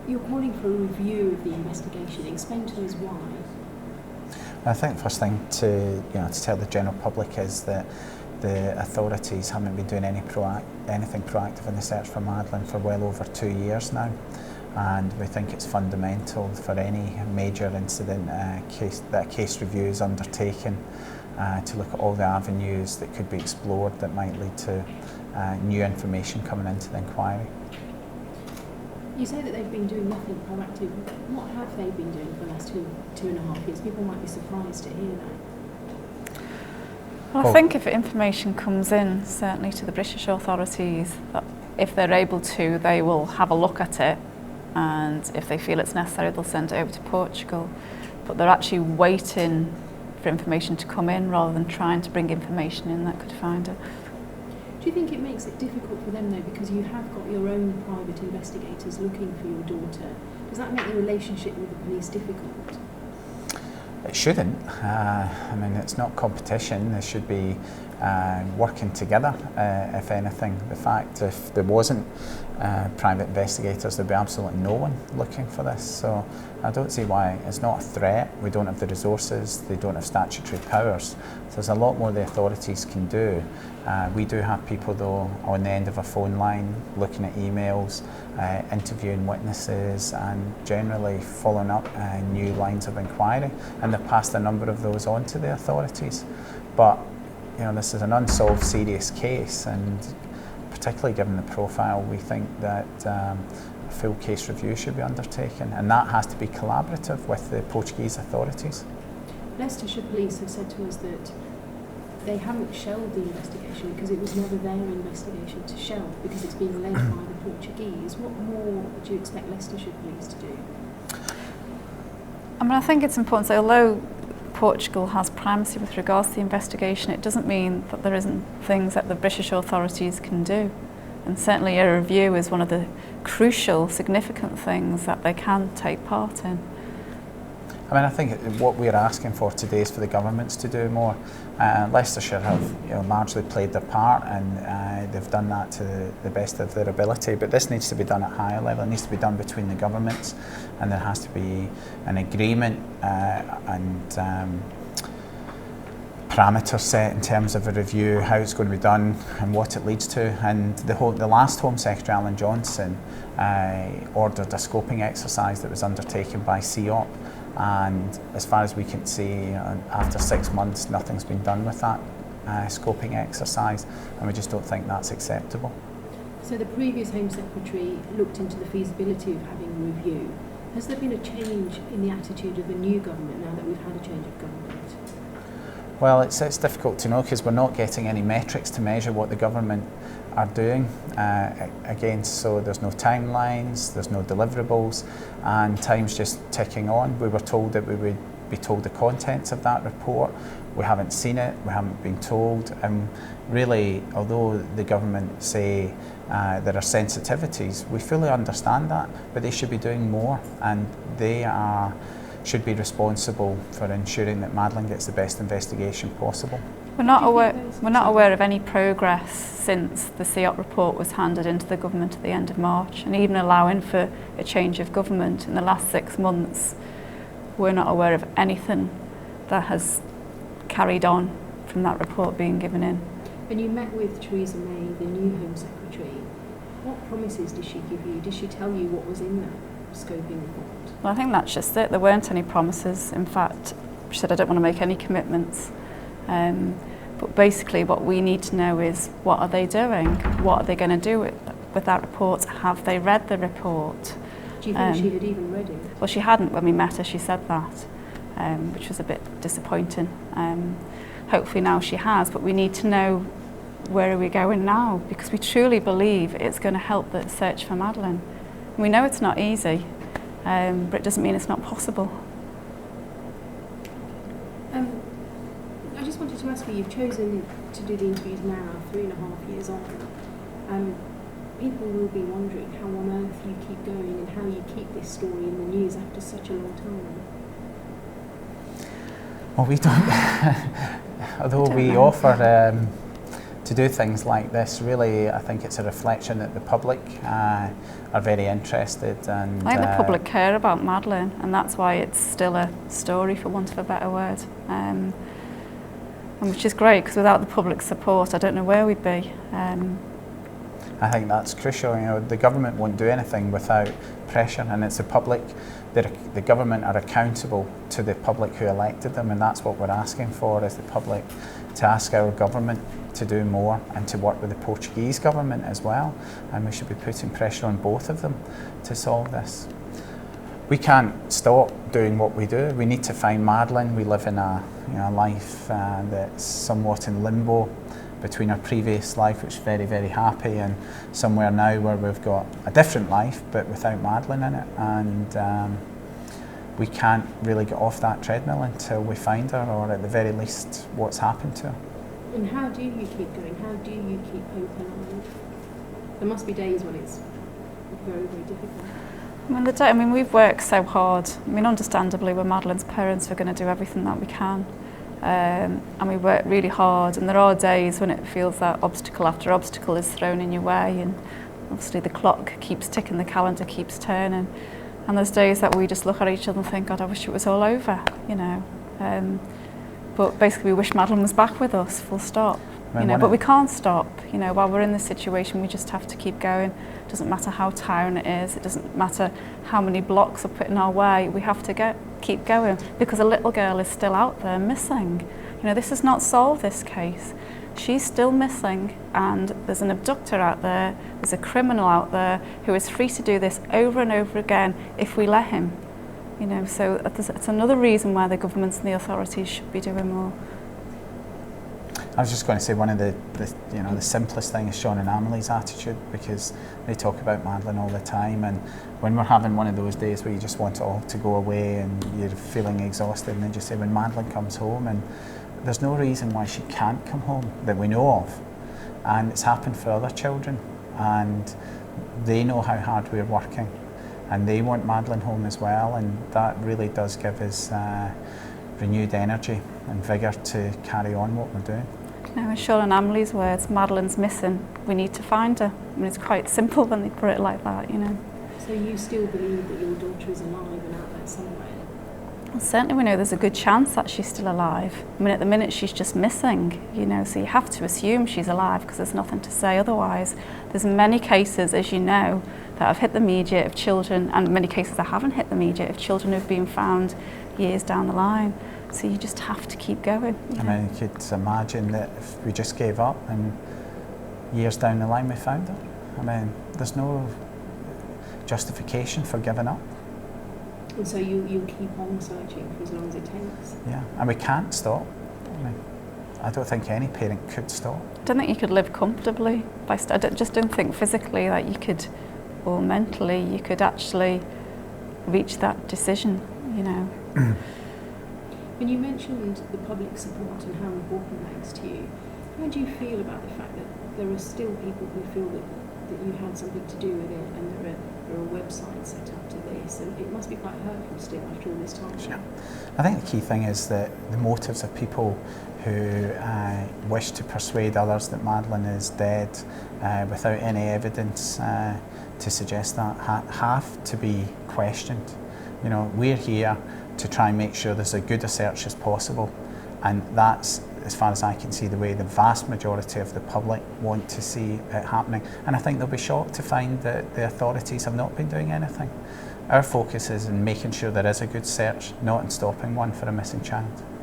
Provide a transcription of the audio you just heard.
You're calling for a review of the investigation. Explain to us why. I think the first thing to tell the general public is that the authorities haven't been doing anything proactive in the search for Madeleine for well over 2 years now, and we think it's fundamental for any major incident that a case review is undertaken to look at all the avenues that could be explored that might lead to new information coming into the inquiry. You say that they've been doing nothing proactive. What have they been doing for the last two and a half years? People might be surprised to hear that. Well, I think if information comes in, certainly to the British authorities, that if they're able to, they will have a look at it, and if they feel it's necessary, they'll send it over to Portugal. But they're actually waiting for information to come in rather than trying to bring information in that could find it. Do you think it makes it difficult for them though, because you have got your own private investigators looking for your daughter? Does that make the relationship with the police difficult? It shouldn't. I mean, it's not competition. They should be working together, if anything. The fact if there wasn't private investigators, there'd be absolutely no one looking for this. So I don't see why. It's not a threat. We don't have the resources. They don't have statutory powers. So there's a lot more the authorities can do. We do have people though on the end of a phone line looking at emails, interviewing witnesses, and generally following up new lines of inquiry, and they've passed a number of those on to the authorities. But this is an unsolved serious case, and particularly given the profile, we think that a full case review should be undertaken, and that has to be collaborative with the Portuguese authorities. Leicestershire Police have said to us that they haven't shelved the investigation because it was never their investigation to shelve, because it's being led by the Portuguese. What more do you expect Leicestershire Police to do? I mean, I think it's important to say, although Portugal has primacy with regards to the investigation, it doesn't mean that there isn't things that the British authorities can do. And certainly a review is one of the crucial, significant things that they can take part in. I mean, I think what we're asking for today is for the governments to do more. Leicestershire have largely played their part, and they've done that to the best of their ability, but this needs to be done at higher level. It needs to be done between the governments, and there has to be an agreement and parameters set in terms of a review, how it's going to be done and what it leads to. And the last Home Secretary, Alan Johnson, ordered a scoping exercise that was undertaken by CEOP. And as far as we can see, after 6 months, nothing's been done with that scoping exercise, and we just don't think that's acceptable. So the previous Home Secretary looked into the feasibility of having a review. Has there been a change in the attitude of the new government now that we've had a change of government? Well, it's difficult to know because we're not getting any metrics to measure what the government are doing against, so there's no timelines, there's no deliverables, and time's just ticking on. We were told that we would be told the contents of that report. We haven't seen it, we haven't been told, and really, although the government say there are sensitivities, we fully understand that, but they should be doing more, and they should be responsible for ensuring that Madeleine gets the best investigation possible. We're not aware of any progress since the CEOP report was handed into the government at the end of March, and even allowing for a change of government in the last 6 months, we're not aware of anything that has carried on from that report being given in. When you met with Theresa May, the new Home Secretary, what promises did she give you? Did she tell you what was in that scoping report? Well, I think that's just it. There weren't any promises. In fact, she said, I don't want to make any commitments. But basically what we need to know is, what are they doing? What are they going to do with that report? Have they read the report? Do you think she had even read it? Well, she hadn't when we met her, she said that, which was a bit disappointing. Hopefully now she has, but we need to know where are we going now, because we truly believe it's going to help the search for Madeleine. We know it's not easy, but it doesn't mean it's not possible. I just wanted to ask you, you've chosen to do the interviews now, 3.5 years on. People will be wondering how on earth you keep going and how you keep this story in the news after such a long time. Well, we don't, although we offer to do things like this, really, I think it's a reflection that the public are very interested. And I think the public care about Madeleine, and that's why it's still a story, for want of a better word. And which is great, because without the public support, I don't know where we'd be. I think that's crucial. You know, the government won't do anything without pressure, and it's the public. The government are accountable to the public who elected them, and that's what we're asking for, is the public to ask our government to do more and to work with the Portuguese government as well. And we should be putting pressure on both of them to solve this. We can't stop doing what we do. We need to find Madeleine. We live in a life that's somewhat in limbo between our previous life, which is very, very happy, and somewhere now where we've got a different life but without Madeleine in it. And we can't really get off that treadmill until we find her, or at the very least what's happened to her. And how do you keep going? How do you keep hope alive? There must be days when it's very, very difficult. I mean, we've worked so hard. I mean, understandably, we're Madeleine's parents. We're going to do everything that we can. And we work really hard, and there are days when it feels that obstacle after obstacle is thrown in your way, and obviously the clock keeps ticking, the calendar keeps turning, and there's days that we just look at each other and think, God, I wish it was all over, you know. But basically we wish Madeleine was back with us, full stop. You know, but we can't stop. You know, while we're in this situation, we just have to keep going. It doesn't matter how tiring it is. It doesn't matter how many blocks are put in our way. We have to keep going, because a little girl is still out there missing. You know, this has not solved this case. She's still missing, and there's an abductor out there. There's a criminal out there who is free to do this over and over again if we let him. You know, so it's another reason why the governments and the authorities should be doing more. I was just going to say, one of the simplest thing is Sean and Amelie's attitude, because they talk about Madeleine all the time, and when we're having one of those days where you just want it all to go away and you're feeling exhausted, and they just say, when Madeleine comes home, and there's no reason why she can't come home that we know of, and it's happened for other children, and they know how hard we're working, and they want Madeleine home as well, and that really does give us renewed energy and vigour to carry on what we're doing. Now, in Sean and Amelie's words, Madeleine's missing. We need to find her. I mean, it's quite simple when they put it like that, you know. So you still believe that your daughter is alive and out there somewhere? Well, certainly we know there's a good chance that she's still alive. I mean, at the minute she's just missing, you know, so you have to assume she's alive, because there's nothing to say otherwise. There's many cases, as you know, that have hit the media of children, and many cases that haven't hit the media of children who've been found years down the line. So you just have to keep going. I mean, you could imagine that if we just gave up and years down the line we found her. I mean, there's no justification for giving up. And so you'll keep on searching for as long as it takes? Yeah, and we can't stop. I mean, I don't think any parent could stop. I don't think you could live comfortably. I just don't think physically that you could, or mentally, you could actually reach that decision, you know. When you mentioned the public support and how important that is to you, how do you feel about the fact that there are still people who feel that you had something to do with it, and there are websites set up to this, and it must be quite hurtful still after all this time? Sure. I think the key thing is that the motives of people who wish to persuade others that Madeleine is dead without any evidence to suggest that have to be questioned. You know, we're here to try and make sure there's as good a search as possible, and that's, as far as I can see, the way the vast majority of the public want to see it happening. And I think they'll be shocked to find that the authorities have not been doing anything. Our focus is in making sure there is a good search, not in stopping one for a missing child.